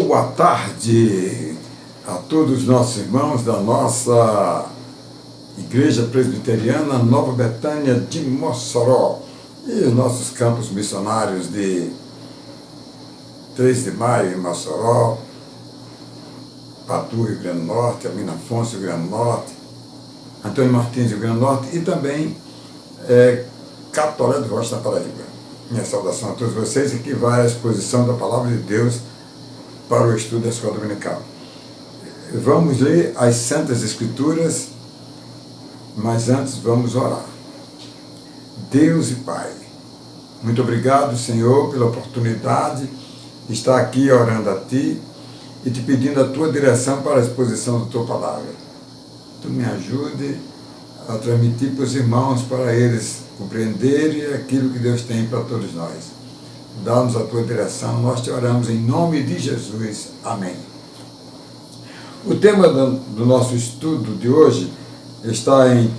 Boa tarde a todos os nossos irmãos da nossa Igreja Presbiteriana Nova Betânia de Mossoró e os nossos campos missionários de 3 de Maio em Mossoró, Patu, Rio Grande do Norte, Almina Afonso, Rio Grande do Norte, Antônio Martins, Rio Grande do Norte e também Catolé do Rocha, na Paraíba. Minha saudação a todos vocês e que vai à exposição da Palavra de Deus para o estudo da Escola Dominical. Vamos ler as Santas Escrituras, mas antes vamos orar. Deus e Pai, muito obrigado, Senhor, pela oportunidade de estar aqui orando a Ti e te pedindo a Tua direção para a exposição da Tua Palavra. Tu me ajude a transmitir para os irmãos, para eles compreenderem aquilo que Deus tem para todos nós. Dá-nos a Tua direção, nós te oramos em nome de Jesus. Amém. O tema do nosso estudo de hoje está em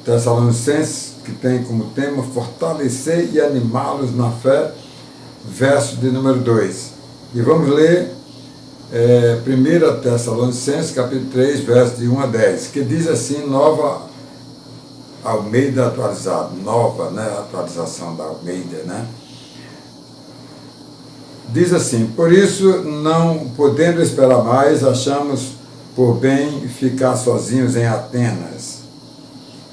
Tessalonicenses, que tem como tema fortalecer e animá-los na fé, verso de número 2. E vamos ler 1 Tessalonicenses, capítulo 3, verso de 1 a 10, que diz assim, Nova Almeida atualizada, nova, atualização da Almeida, Diz assim, por isso, não podendo esperar mais, achamos por bem ficar sozinhos em Atenas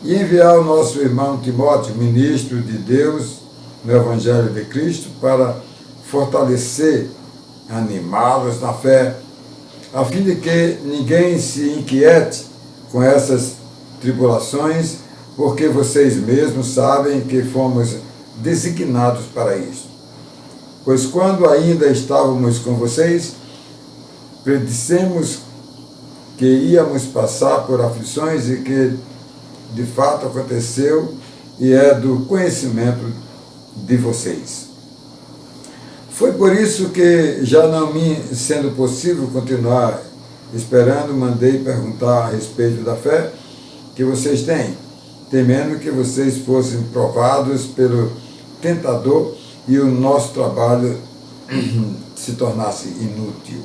e enviar o nosso irmão Timóteo, ministro de Deus no Evangelho de Cristo, para fortalecer, animá-los na fé, a fim de que ninguém se inquiete com essas tribulações, porque vocês mesmos sabem que fomos designados para isso. Pois quando ainda estávamos com vocês, predissemos que íamos passar por aflições e que de fato aconteceu e é do conhecimento de vocês. Foi por isso que, já não me sendo possível continuar esperando, mandei perguntar a respeito da fé que vocês têm, temendo que vocês fossem provados pelo tentador e o nosso trabalho se tornasse inútil.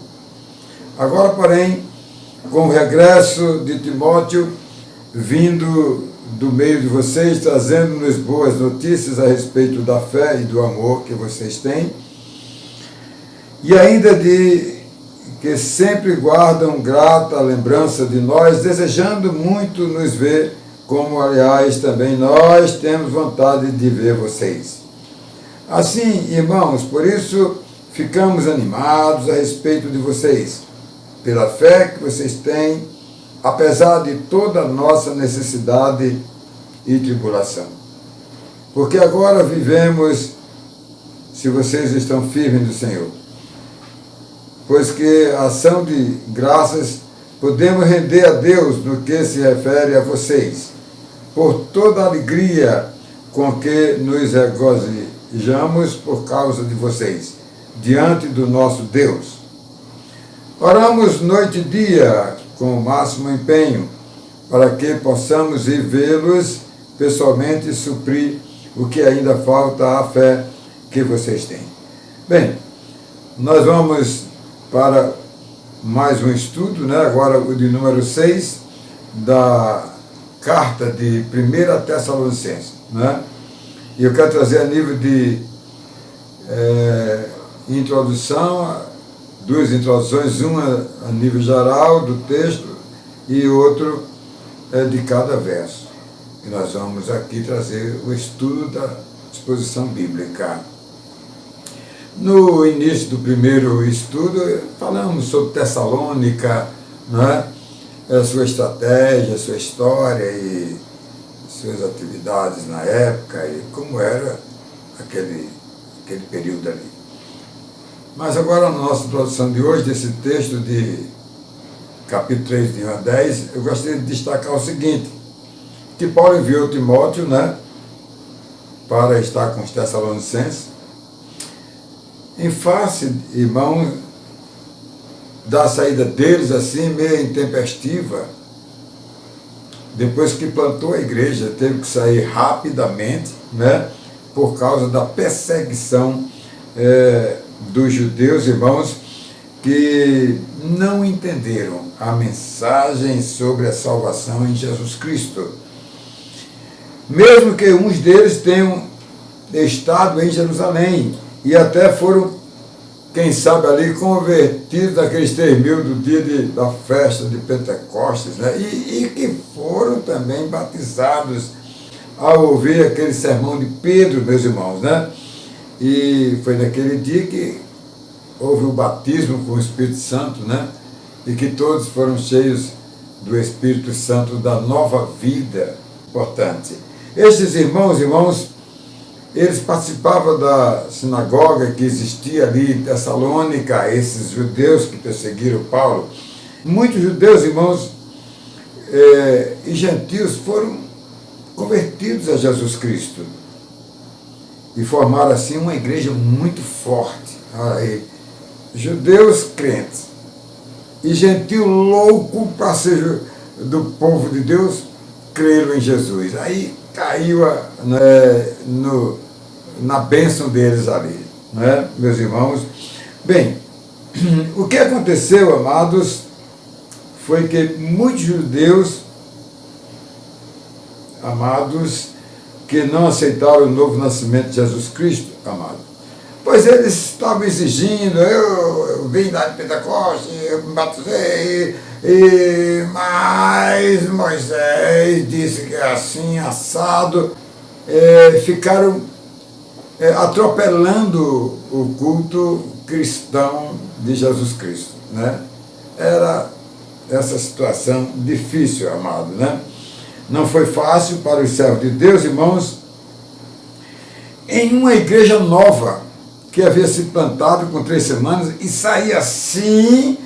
Agora, porém, com o regresso de Timóteo, vindo do meio de vocês, trazendo-nos boas notícias a respeito da fé e do amor que vocês têm, e ainda de que sempre guardam grata lembrança de nós, desejando muito nos ver, como, aliás, também nós temos vontade de ver vocês. Assim, irmãos, por isso ficamos animados a respeito de vocês, pela fé que vocês têm, apesar de toda a nossa necessidade e tribulação. Porque agora vivemos, se vocês estão firmes no Senhor. Pois que a ação de graças podemos render a Deus no que se refere a vocês, por toda a alegria com que nos regozijamos por causa de vocês, diante do nosso Deus. Oramos noite e dia com o máximo empenho, para que possamos ir vê-los pessoalmente e suprir o que ainda falta à fé que vocês têm. Bem, nós vamos para mais um estudo, agora o de número 6, da carta de 1 Tessalonicenses, E eu quero trazer a nível de introdução, duas introduções, uma a nível geral do texto e outro de cada verso. E nós vamos aqui trazer o estudo da exposição bíblica. No início do primeiro estudo, falamos sobre Tessalônica, a sua estratégia, a sua história e suas atividades na época e como era aquele período ali. Mas agora, na nossa introdução de hoje, desse texto de capítulo 3, de 1 a 10, eu gostaria de destacar o seguinte, que Paulo enviou Timóteo, para estar com os Tessalonicenses, em face, irmão, da saída deles, assim, meio intempestiva. Depois que plantou a igreja, teve que sair rapidamente, por causa da perseguição dos judeus, irmãos, que não entenderam a mensagem sobre a salvação em Jesus Cristo. Mesmo que uns deles tenham estado em Jerusalém e até foram, quem sabe ali, convertidos daqueles 3.000 do dia da festa de Pentecostes, né? E que foram também batizados ao ouvir aquele sermão de Pedro, meus irmãos, né? E foi naquele dia que houve o batismo com o Espírito Santo, né? E que todos foram cheios do Espírito Santo, da nova vida. Importante. Estes irmãos, eles participavam da sinagoga que existia ali em Tessalônica, esses judeus que perseguiram Paulo. Muitos judeus, irmãos, e gentios foram convertidos a Jesus Cristo e formaram assim uma igreja muito forte. Aí, judeus crentes e gentio louco para ser do povo de Deus creram em Jesus. Aí caiu na bênção deles ali, né, meus irmãos? Bem, o que aconteceu, amados, foi que muitos judeus, amados, que não aceitaram o novo nascimento de Jesus Cristo, amados, pois eles estavam exigindo, eu vim da Pentecostes, eu me batizei, mas Moisés disse que é assim, assado, ficaram atropelando o culto cristão de Jesus Cristo, né? Era essa situação difícil, amado, né? Não foi fácil para os servos de Deus, irmãos, em uma igreja nova, que havia sido plantada com 3 semanas, e sair assim,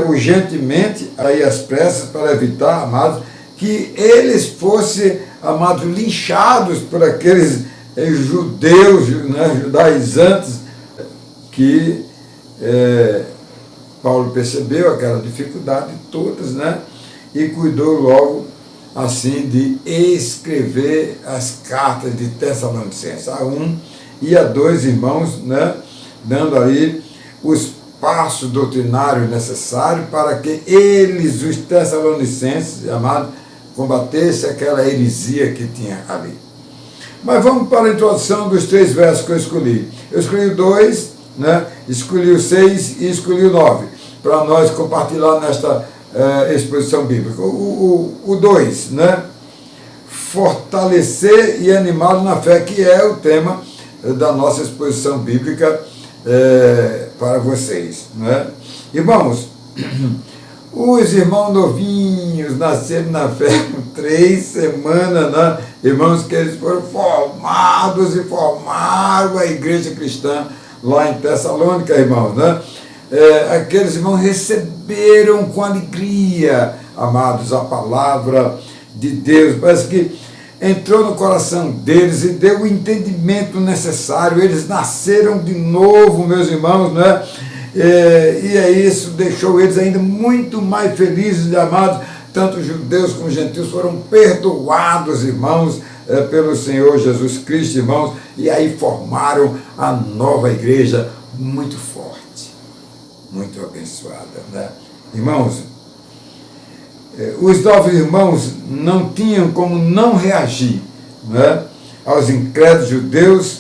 urgentemente, aí às pressas, para evitar, amados, que eles fossem, amados, linchados por aqueles judeus, né, judaizantes, que Paulo percebeu aquela dificuldade todas, né, e cuidou logo, assim, de escrever as cartas de Tessalonicenses, a 1 e a 2 irmãos, né, dando ali os passos doutrinários necessários para que eles, os Tessalonicenses, amados, combatessem aquela heresia que tinha ali. Mas vamos para a introdução dos 3 versos que eu escolhi. Eu escolhi o 2, né, escolhi o 6 e escolhi o 9, para nós compartilhar nesta exposição bíblica. O 2, né, fortalecer e animá-lo na fé, que é o tema da nossa exposição bíblica para vocês, né? Irmãos, os irmãos novinhos nasceram na fé com 3 semanas, né? Irmãos, que eles foram formados e formaram a igreja cristã lá em Tessalônica, irmãos, né? Aqueles irmãos receberam com alegria, amados, a palavra de Deus. Parece que entrou no coração deles e deu o entendimento necessário. Eles nasceram de novo, meus irmãos, né? E isso deixou eles ainda muito mais felizes e amados. Tanto judeus como gentios foram perdoados, irmãos, pelo Senhor Jesus Cristo, irmãos, e aí formaram a nova igreja muito forte, muito abençoada, né? Irmãos, os novos irmãos não tinham como não reagir, né, aos incrédulos judeus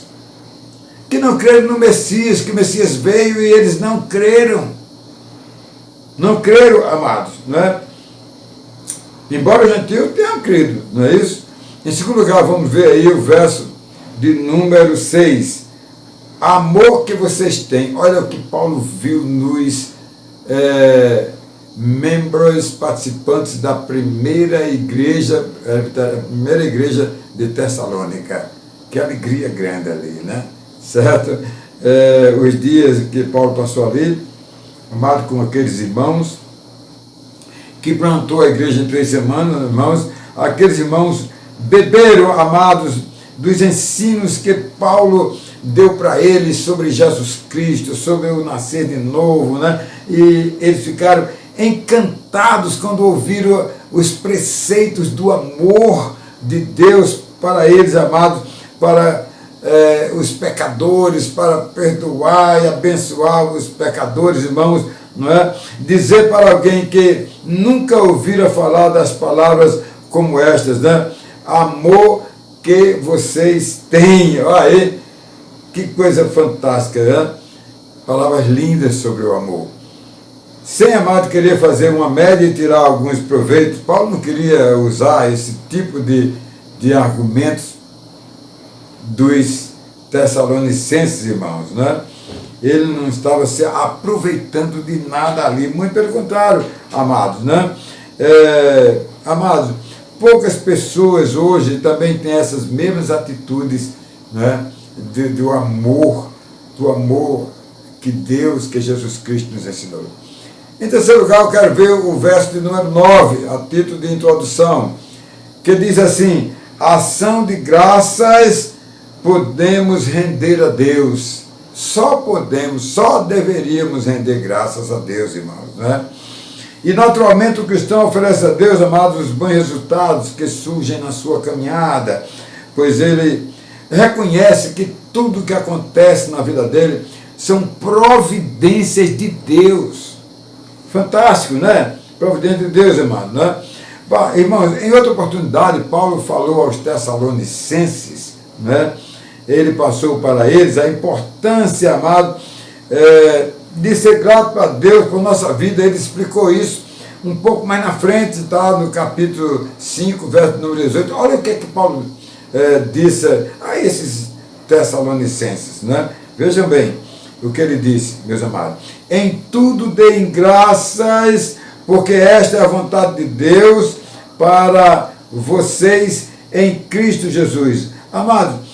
que não creram no Messias, que o Messias veio e eles não creram. Não creram, amados, né? Embora o gentio tenha crido, não é isso? Em segundo lugar, vamos ver aí o verso de número 6. Amor que vocês têm. Olha o que Paulo viu nos membros participantes da primeira igreja de Tessalônica. Que alegria grande ali, né? Certo? Os dias que Paulo passou ali, amado, com aqueles irmãos, que plantou a igreja em 3 semanas, irmãos, aqueles irmãos beberam, amados, dos ensinos que Paulo deu para eles sobre Jesus Cristo, sobre o nascer de novo, né? E eles ficaram encantados quando ouviram os preceitos do amor de Deus para eles, amados, para os pecadores, para perdoar e abençoar os pecadores, irmãos, não é? Dizer para alguém que nunca ouvira falar das palavras como estas, né? Amor que vocês têm. Olha aí, que coisa fantástica, né? Palavras lindas sobre o amor. Sem, amado, querer fazer uma média e tirar alguns proveitos, Paulo não queria usar esse tipo de argumentos dos Tessalonicenses, irmãos, né? Ele não estava se aproveitando de nada ali, muito pelo contrário, amados, né? Amados, poucas pessoas hoje também têm essas mesmas atitudes, né? Do amor que Deus, que Jesus Cristo nos ensinou. Em terceiro lugar, eu quero ver o verso de número 9, a título de introdução, que diz assim: ação de graças podemos render a Deus. Só deveríamos render graças a Deus, irmãos, né? E naturalmente o cristão oferece a Deus, amados, os bons resultados que surgem na sua caminhada, pois ele reconhece que tudo que acontece na vida dele são providências de Deus. Fantástico, né? Providência de Deus, irmão, né? Irmãos, em outra oportunidade, Paulo falou aos Tessalonicenses, né? Ele passou para eles a importância, amado, de ser grato para Deus por nossa vida. Ele explicou isso um pouco mais na frente, tá? No capítulo 5, verso número 18. Olha o que Paulo disse a esses Tessalonicenses, né? Vejam bem o que ele disse, meus amados. Em tudo deem graças, porque esta é a vontade de Deus para vocês em Cristo Jesus. Amados,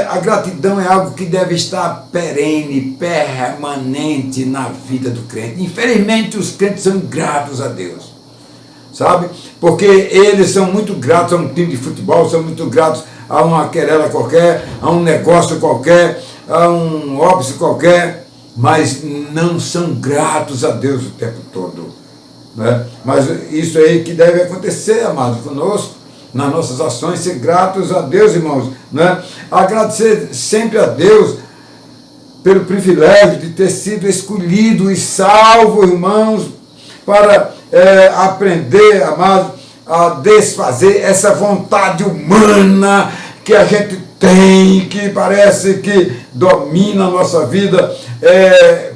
a gratidão é algo que deve estar perene, permanente na vida do crente. Infelizmente, os crentes são ingratos a Deus, sabe? Porque eles são muito gratos a um time de futebol, são muito gratos a uma querela qualquer, a um negócio qualquer, a um óbice qualquer, mas não são gratos a Deus o tempo todo, né? Mas isso aí que deve acontecer, amados, conosco, nas nossas ações, ser gratos a Deus, irmãos, né? Agradecer sempre a Deus pelo privilégio de ter sido escolhido e salvo, irmãos, para aprender, amados, a desfazer essa vontade humana que a gente tem, que parece que domina a nossa vida,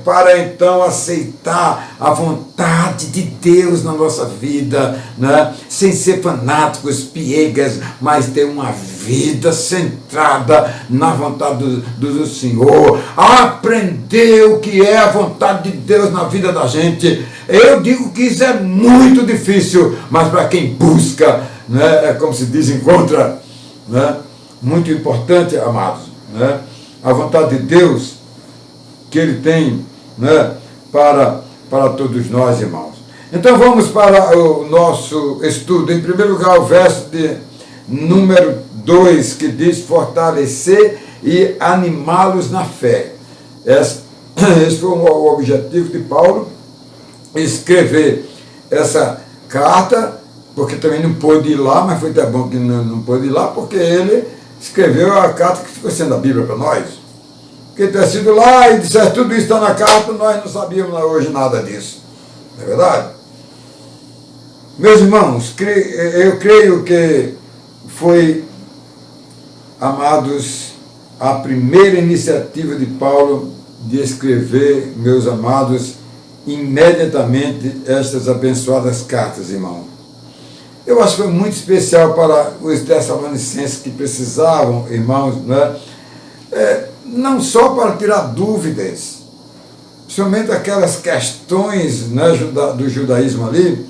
para então aceitar a vontade de Deus na nossa vida, né? Sem ser fanáticos, piegas, mas ter uma vida centrada na vontade do Senhor, aprender o que é a vontade de Deus na vida da gente. Eu digo que isso é muito difícil, mas para quem busca, né, como se diz, encontra, né? Muito importante, amados, né? A vontade de Deus que Ele tem, né, para todos nós, irmãos. Então vamos para o nosso estudo. Em primeiro lugar, o verso de número 2, que diz: fortalecer e animá-los na fé. Esse foi o objetivo de Paulo, escrever essa carta, porque também não pôde ir lá, mas foi até bom que não pôde ir lá, porque ele escreveu a carta que ficou sendo a Bíblia para nós. Quem ter sido lá e dissesse tudo isso está na carta, nós não sabíamos hoje nada disso. Não é verdade? Meus irmãos, eu creio que foi, amados, a primeira iniciativa de Paulo de escrever, meus amados, imediatamente estas abençoadas cartas, irmão. Eu acho que foi muito especial para os Tessalonicenses que precisavam, irmãos, né? Não só para tirar dúvidas, principalmente aquelas questões, né, do judaísmo ali,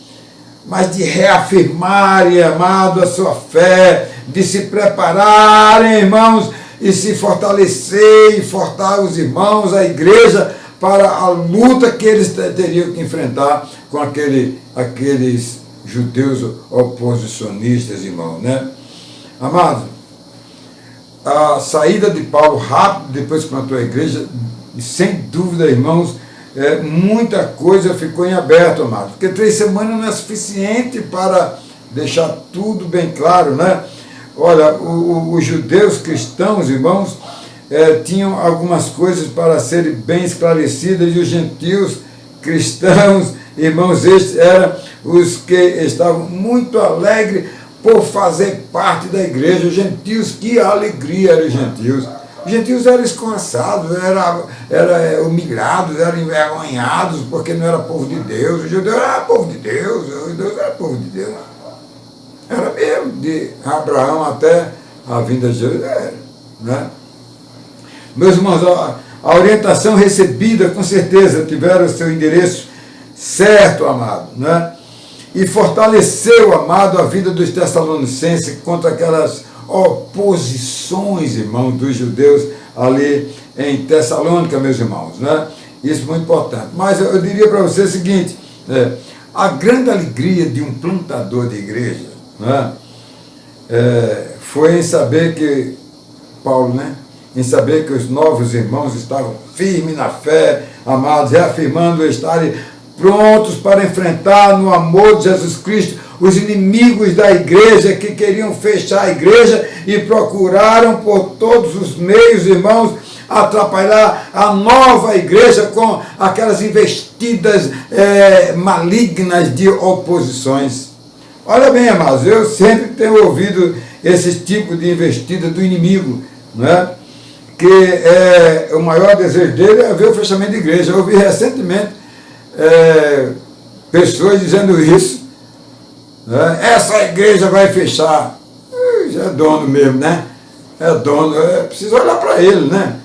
mas de reafirmarem, amado, a sua fé, de se prepararem, irmãos, e se fortalecer e fortar os irmãos, a igreja, para a luta que eles teriam que enfrentar com aqueles judeus oposicionistas, irmãos, né? Amados, a saída de Paulo rápido, depois que plantou a igreja, sem dúvida, irmãos, muita coisa ficou em aberto, amados, porque 3 semanas não é suficiente para deixar tudo bem claro, né? Olha, os judeus cristãos, irmãos, tinham algumas coisas para serem bem esclarecidas, e os gentios cristãos, irmãos, estes eram os que estavam muito alegres por fazer parte da igreja. Os gentios, que alegria eram os gentios. Os gentios eram escorraçados, eram humilhados, eram envergonhados, porque não era povo de Deus. Os judeus eram povo de Deus, os judeus eram povo de Deus. Era mesmo, de Abraão até a vinda de Jesus, né? Meus irmãos, a orientação recebida, com certeza, tiveram o seu endereço certo, amado, né? E fortaleceu, amado, a vida dos Tessalonicenses contra aquelas oposições, irmãos, dos judeus ali em Tessalônica, meus irmãos, né? Isso é muito importante. Mas eu diria para você o seguinte, a grande alegria de um plantador de igreja, né, foi em saber que, Paulo, né, em saber que os novos irmãos estavam firmes na fé, amados, reafirmando estarem prontos para enfrentar no amor de Jesus Cristo os inimigos da igreja que queriam fechar a igreja e procuraram por todos os meios, irmãos, atrapalhar a nova igreja com aquelas investidas malignas de oposições. Olha bem, amados, eu sempre tenho ouvido esse tipo de investida do inimigo, né? Que o maior desejo dele é ver o fechamento da igreja. Eu ouvi recentemente pessoas dizendo isso, né? Essa igreja vai fechar. Já é dono mesmo, né? É dono, precisa olhar para ele, né?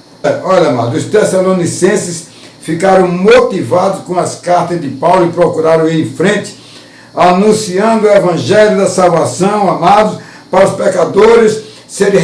Olha, amado, os Tessalonicenses ficaram motivados com as cartas de Paulo e procuraram ir em frente, anunciando o evangelho da salvação, amados, para os pecadores serem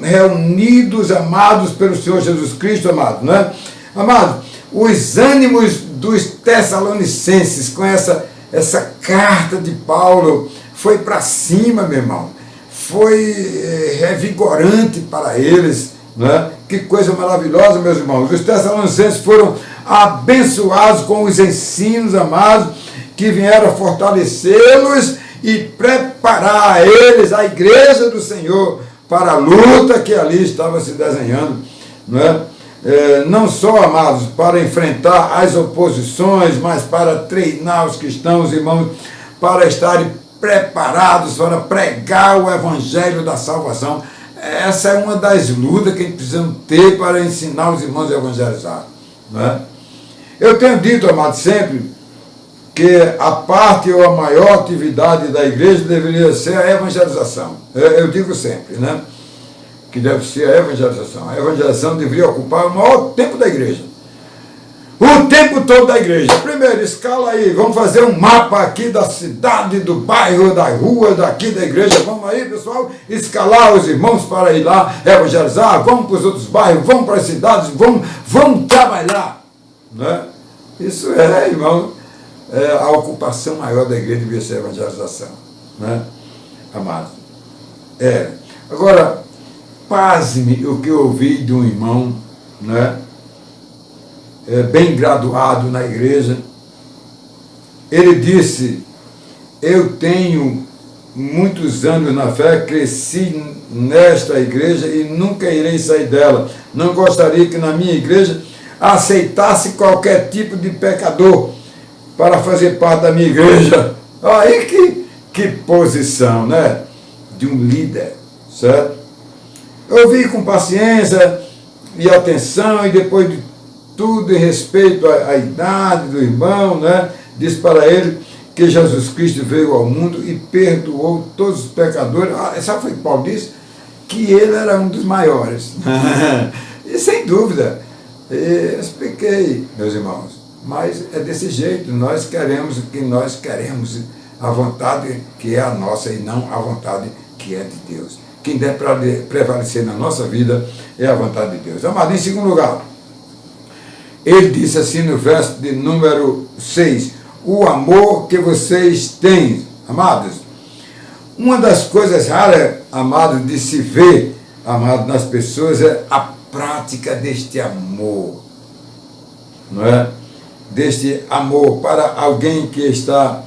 reunidos, amados, pelo Senhor Jesus Cristo, amados, né? Amados, os ânimos dos Tessalonicenses com essa carta de Paulo foi para cima, meu irmão. Foi revigorante para eles, né? Que coisa maravilhosa, meus irmãos. Os Tessalonicenses foram abençoados com os ensinos, amados, que vieram fortalecê-los e preparar a eles, a igreja do Senhor, para a luta que ali estava se desenhando, né? Não só, amados, para enfrentar as oposições, mas para treinar os cristãos, irmãos, para estarem preparados para pregar o evangelho da salvação. Essa é uma das lutas que precisamos ter para ensinar os irmãos a evangelizar, né? Eu tenho dito, amado, sempre que a parte ou a maior atividade da igreja deveria ser a evangelização. Eu digo sempre, né, que deve ser a evangelização. A evangelização deveria ocupar o maior tempo da igreja. O tempo todo da igreja. Primeiro, escala aí, vamos fazer um mapa aqui da cidade, do bairro, da rua, daqui da igreja. Vamos aí, pessoal, escalar os irmãos para ir lá evangelizar. Vamos para os outros bairros, vamos para as cidades, vamos trabalhar, né? Isso irmão, a ocupação maior da igreja devia ser a evangelização, né, amado? Agora, pasme o que eu ouvi de um irmão, né, bem graduado na igreja. Ele disse: eu tenho muitos anos na fé, cresci nesta igreja e nunca irei sair dela. Não gostaria que na minha igreja aceitasse qualquer tipo de pecador para fazer parte da minha igreja. Aí que posição, né, de um líder, certo? Eu ouvi com paciência e atenção, e depois de tudo em respeito à idade do irmão, né, disse para ele que Jesus Cristo veio ao mundo e perdoou todos os pecadores. Sabe o que Paulo disse? Que ele era um dos maiores. E sem dúvida, eu expliquei, meus irmãos, mas é desse jeito. Nós queremos o que nós queremos, a vontade que é a nossa e não a vontade que é de Deus. Quem deve prevalecer na nossa vida é a vontade de Deus. Amado, em segundo lugar, ele disse assim no verso de número 6, o amor que vocês têm, amados. Uma das coisas raras, amados, de se ver, amados, nas pessoas é a prática deste amor, não é? Deste amor para alguém que está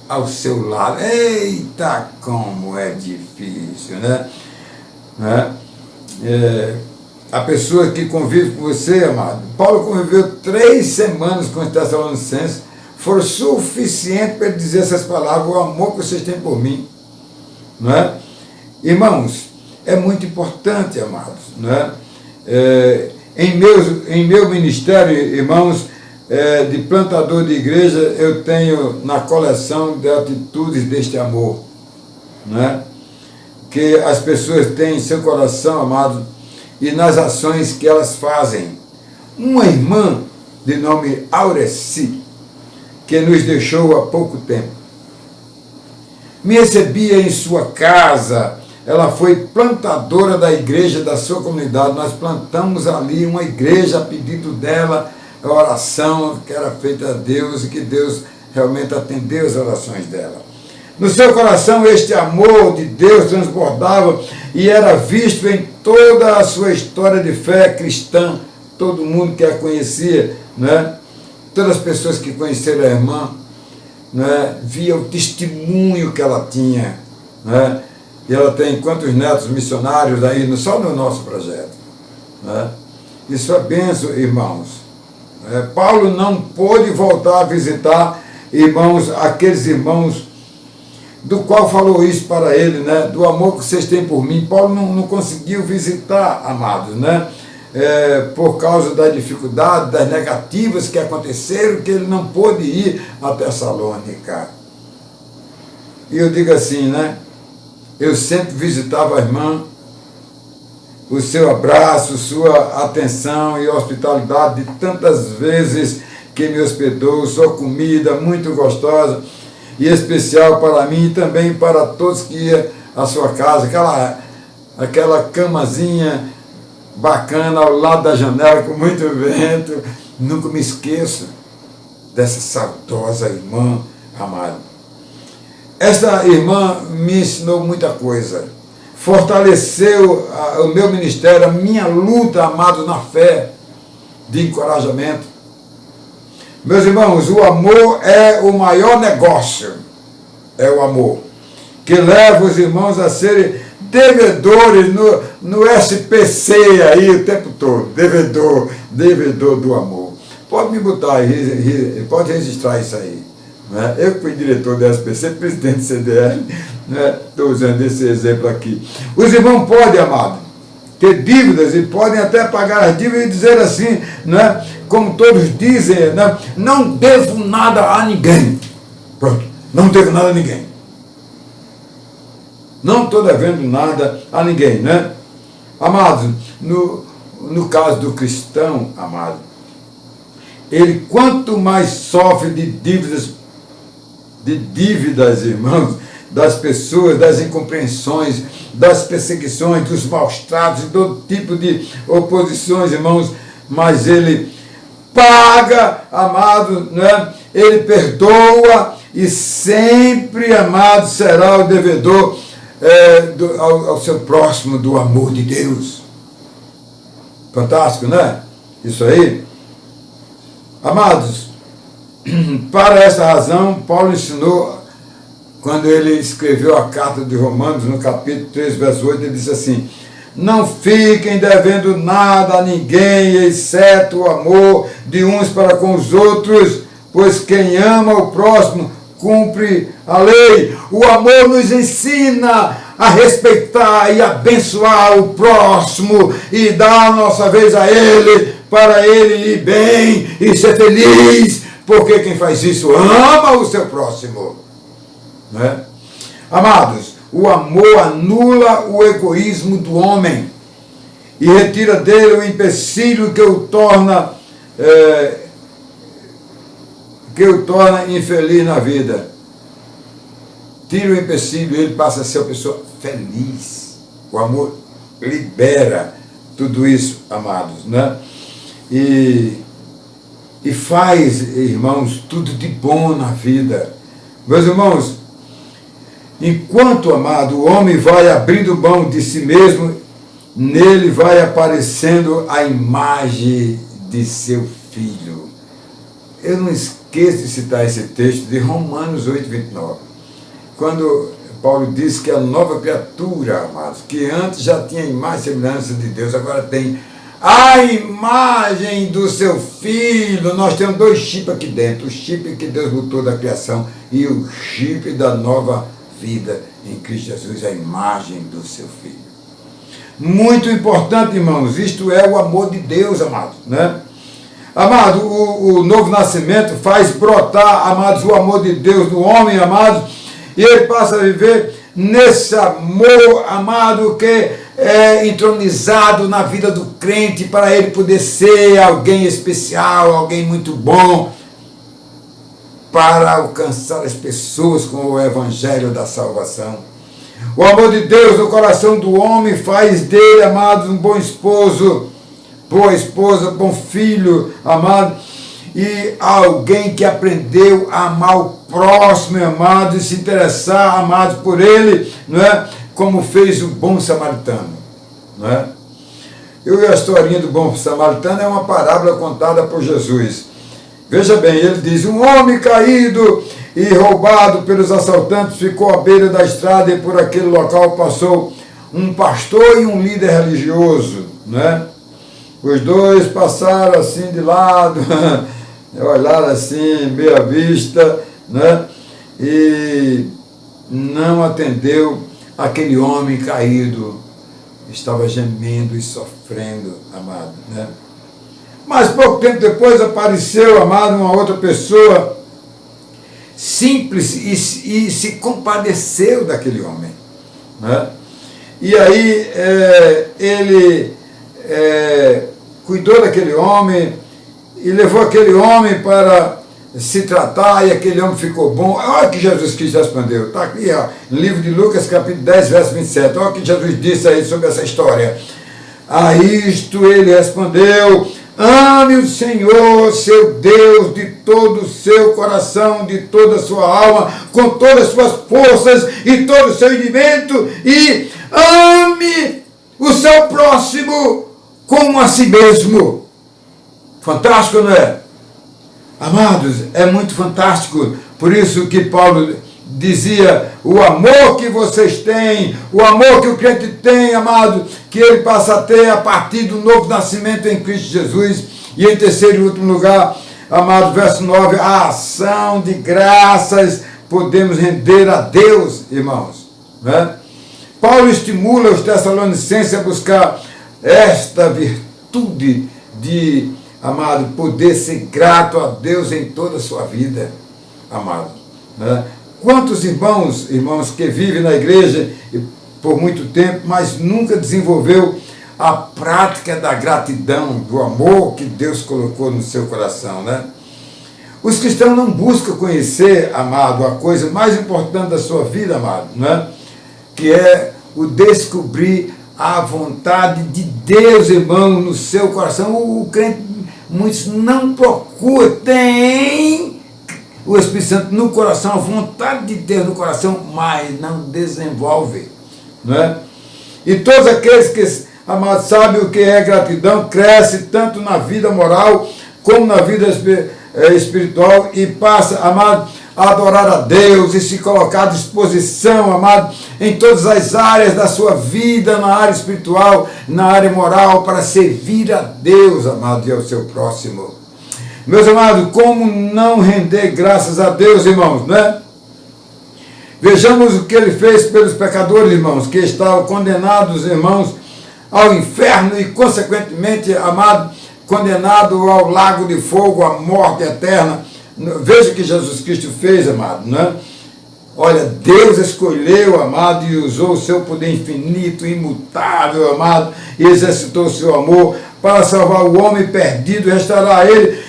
ao seu lado. Eita, como é difícil, né? a pessoa que convive com você, amado. Paulo conviveu 3 semanas com os Tessalonicenses, foram suficientes para ele dizer essas palavras: o amor que vocês têm por mim. Não é? Irmãos, é muito importante, amados. Não é? Em meu ministério, irmãos, de plantador de igreja, eu tenho na coleção de atitudes deste amor. Não é? Que as pessoas têm em seu coração, amados, e nas ações que elas fazem. Uma irmã de nome Aureci, que nos deixou há pouco tempo, me recebia em sua casa. Ela foi plantadora da igreja da sua comunidade. Nós plantamos ali uma igreja a pedido dela, a oração que era feita a Deus e que Deus realmente atendeu as orações dela. No seu coração, este amor de Deus transbordava e era visto em toda a sua história de fé cristã. Todo mundo que a conhecia, né? Todas as pessoas que conheceram a irmã, né? Via o testemunho que ela tinha. Né? E ela tem quantos netos missionários aí, só no nosso projeto. Né? Isso é bênção, irmãos. Paulo não pôde voltar a visitar, irmãos, aqueles irmãos do qual falou isso para ele, né? Do amor que vocês têm por mim. Paulo não conseguiu visitar, amados, né? Por causa da dificuldade, das negativas que aconteceram, que ele não pôde ir a Tessalônica. E eu digo assim, né? Eu sempre visitava a irmã, o seu abraço, sua atenção e hospitalidade de tantas vezes que me hospedou, sua comida muito gostosa e especial para mim e também para todos que iam à sua casa, aquela camazinha bacana ao lado da janela com muito vento. Nunca me esqueço dessa saudosa irmã amada. Esta irmã me ensinou muita coisa, fortaleceu o meu ministério, a minha luta, amado, na fé, de encorajamento. Meus irmãos, o amor é o maior negócio, é o amor, que leva os irmãos a serem devedores no SPC aí o tempo todo, devedor do amor. Pode me botar aí, pode registrar isso aí. Né? Eu que fui diretor do SPC, presidente do CDL, estou usando esse exemplo aqui. Os irmãos podem, amado, ter dívidas e podem até pagar as dívidas e dizer assim, né? Como todos dizem, né? Não devo nada a ninguém. Pronto, não devo nada a ninguém. Não estou devendo nada a ninguém, né? Amados, no caso do cristão, amado, ele quanto mais sofre de dívidas, irmãos, das pessoas, das incompreensões, das perseguições, dos maus tratos, de todo tipo de oposições, irmãos, mas ele paga, amado, né? Ele perdoa e sempre, amado, será o devedor ao seu próximo do amor de Deus. Fantástico, né? Isso aí. Amados, para essa razão, Paulo ensinou, quando ele escreveu a carta de Romanos, no capítulo 3, verso 8, ele disse assim: não fiquem devendo nada a ninguém, exceto o amor de uns para com os outros, pois quem ama o próximo cumpre a lei. O amor nos ensina a respeitar e abençoar o próximo e dar a nossa vez a ele, para ele ir bem e ser feliz, porque quem faz isso ama o seu próximo. Né? Amados, o amor anula o egoísmo do homem e retira dele o empecilho que o torna infeliz na vida. Tira o empecilho e ele passa a ser uma pessoa feliz. O amor libera tudo isso, amados, né? E faz, irmãos, tudo de bom na vida. Meus irmãos, enquanto, amado, o homem vai abrindo mão de si mesmo, nele vai aparecendo a imagem de seu filho. Eu não esqueço de citar esse texto de Romanos 8, 29. Quando Paulo diz que a nova criatura, amados, que antes já tinha a imagem e semelhança de Deus, agora tem a imagem do seu Filho. Nós temos dois chips aqui dentro, o chip que Deus botou da criação e o chip da nova vida em Cristo Jesus, a imagem do seu Filho. Muito importante, irmãos, isto é o amor de Deus, amados, né? Amado, o novo nascimento faz brotar, amados, o amor de Deus no homem, amados, e ele passa a viver nesse amor, amado, que é entronizado na vida do crente, para ele poder ser alguém especial, alguém muito bom, para alcançar as pessoas com o evangelho da salvação. O amor de Deus no coração do homem faz dele, amado, um bom esposo, boa esposa, bom filho, amado, e alguém que aprendeu a amar o próximo, amado, e se interessar, amado, por ele, não é? Como fez o bom samaritano, não é? E a historinha do bom samaritano é uma parábola contada por Jesus. Veja bem, ele diz: um homem caído e roubado pelos assaltantes ficou à beira da estrada, e por aquele local passou um pastor e um líder religioso, né? Os dois passaram assim de lado, olharam assim, meio à vista, né? E não atendeu aquele homem caído, estava gemendo e sofrendo, amado, né? Mas pouco tempo depois apareceu, amado, uma outra pessoa simples e se compadeceu daquele homem, né? E aí ele cuidou daquele homem e levou aquele homem para se tratar, e aquele homem ficou bom. Olha o que Jesus Cristo respondeu, está aqui, ó, no livro de Lucas, capítulo 10, verso 27, olha o que Jesus disse aí sobre essa história. A isto ele respondeu: ame o Senhor, seu Deus, de todo o seu coração, de toda a sua alma, com todas as suas forças e todo o seu entendimento, e ame o seu próximo como a si mesmo. Fantástico, não é? Amados, é muito fantástico. Por isso que Paulo dizia: o amor que vocês têm, o amor que o crente tem, amado, que ele passa a ter a partir do novo nascimento em Cristo Jesus. E em terceiro e último lugar, amado, verso 9, a ação de graças podemos render a Deus, irmãos, né? Paulo estimula os tessalonicenses a buscar esta virtude de, amado, poder ser grato a Deus em toda a sua vida, amado, né? Quantos irmãos que vivem na igreja por muito tempo, mas nunca desenvolveu a prática da gratidão, do amor que Deus colocou no seu coração, né? Os cristãos não buscam conhecer, amado, a coisa mais importante da sua vida, amado, né? Que é o descobrir a vontade de Deus, irmão, no seu coração. O crente, muitos não procuram, tem o Espírito Santo no coração, a vontade de Deus no coração, mas não desenvolve, não é? E todos aqueles que, amado, sabem o que é gratidão, cresce tanto na vida moral como na vida espiritual, e passa, amado, a adorar a Deus e se colocar à disposição, amado, em todas as áreas da sua vida, na área espiritual, na área moral, para servir a Deus, amado, e ao seu próximo. Meus amados, como não render graças a Deus, irmãos, né? Vejamos o que ele fez pelos pecadores, irmãos, que estavam condenados, irmãos, ao inferno e, consequentemente, amado, condenado ao lago de fogo, à morte eterna. Veja o que Jesus Cristo fez, amado, né? Olha, Deus escolheu, amado, e usou o seu poder infinito, imutável, amado, e exercitou o seu amor para salvar o homem perdido, restaurar ele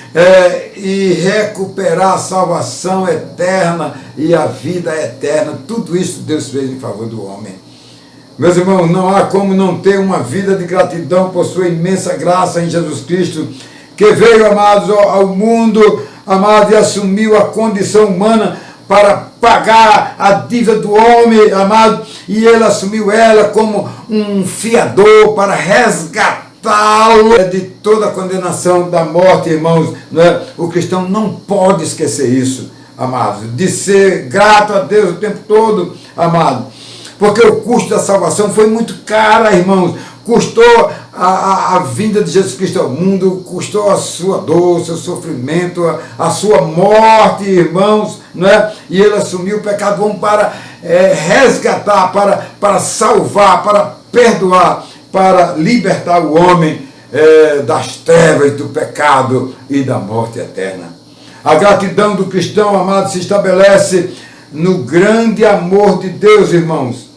e recuperar a salvação eterna e a vida eterna. Tudo isso Deus fez em favor do homem. Meus irmãos, não há como não ter uma vida de gratidão por sua imensa graça em Jesus Cristo, que veio, amados, ao mundo, amado, e assumiu a condição humana para pagar a dívida do homem, amado, e ele assumiu ela como um fiador para resgatá-lo de toda a condenação da morte, irmãos, né? O cristão não pode esquecer isso, amados, de ser grato a Deus o tempo todo, amado, porque o custo da salvação foi muito caro, irmãos. Custou a vinda de Jesus Cristo ao mundo custou a sua dor, o seu sofrimento, a sua morte, irmãos, não é? E ele assumiu o pecado do homem para resgatar, para salvar, para perdoar, para libertar o homem das trevas, do pecado e da morte eterna. A gratidão do cristão, amado, se estabelece no grande amor de Deus, irmãos.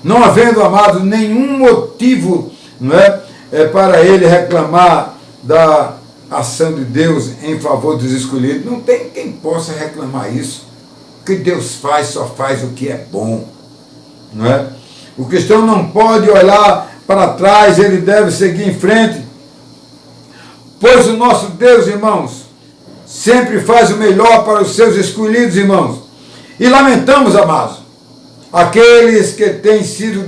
Não havendo, amado, nenhum motivo, não é, para ele reclamar da ação de Deus em favor dos escolhidos. Não tem quem possa reclamar isso. O que Deus faz, só faz o que é bom. Não é? O cristão não pode olhar para trás, ele deve seguir em frente. Pois o nosso Deus, irmãos, sempre faz o melhor para os seus escolhidos, irmãos. E lamentamos, amados, aqueles que têm sido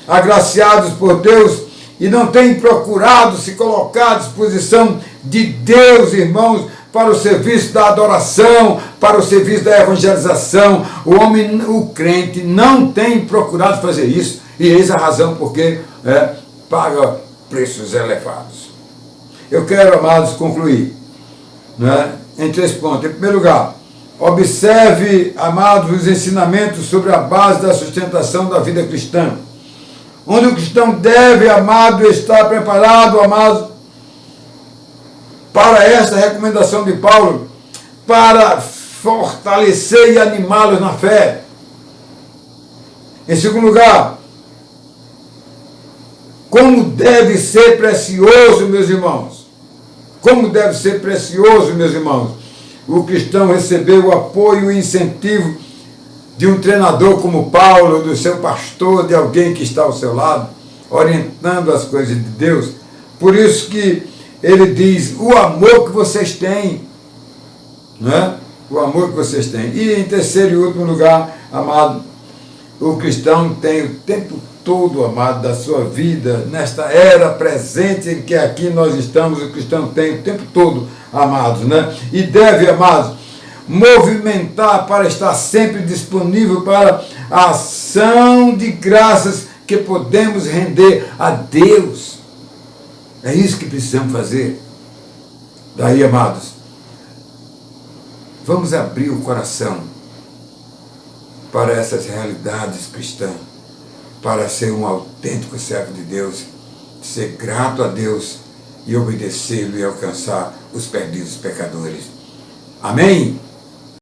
agraciados por Deus e não têm procurado se colocar à disposição de Deus, irmãos, para o serviço da adoração, para o serviço da evangelização. O homem, o crente, não tem procurado fazer isso, e eis a razão porque paga preços elevados. Eu quero, amados, concluir, né, em 3 pontos. Em primeiro lugar, observe, amados, os ensinamentos sobre a base da sustentação da vida cristã, onde o cristão deve, amado, estar preparado, amado, para esta recomendação de Paulo, para fortalecer e animá-los na fé. Em segundo lugar, como deve ser precioso, meus irmãos, como deve ser precioso, meus irmãos, o cristão receber o apoio e incentivo de um treinador como Paulo, do seu pastor, de alguém que está ao seu lado, orientando as coisas de Deus. Por isso que ele diz, o amor que vocês têm, né? O amor que vocês têm. E em terceiro e último lugar, amado, o cristão tem o tempo todo, amado, da sua vida, nesta era presente em que aqui nós estamos, o cristão tem o tempo todo, amados, né? E deve, amados, movimentar para estar sempre disponível para a ação de graças que podemos render a Deus. É isso que precisamos fazer. Daí, amados, vamos abrir o coração para essas realidades cristãs, para ser um autêntico servo de Deus, ser grato a Deus e obedecê-lo e alcançar os perdidos pecadores. Amém?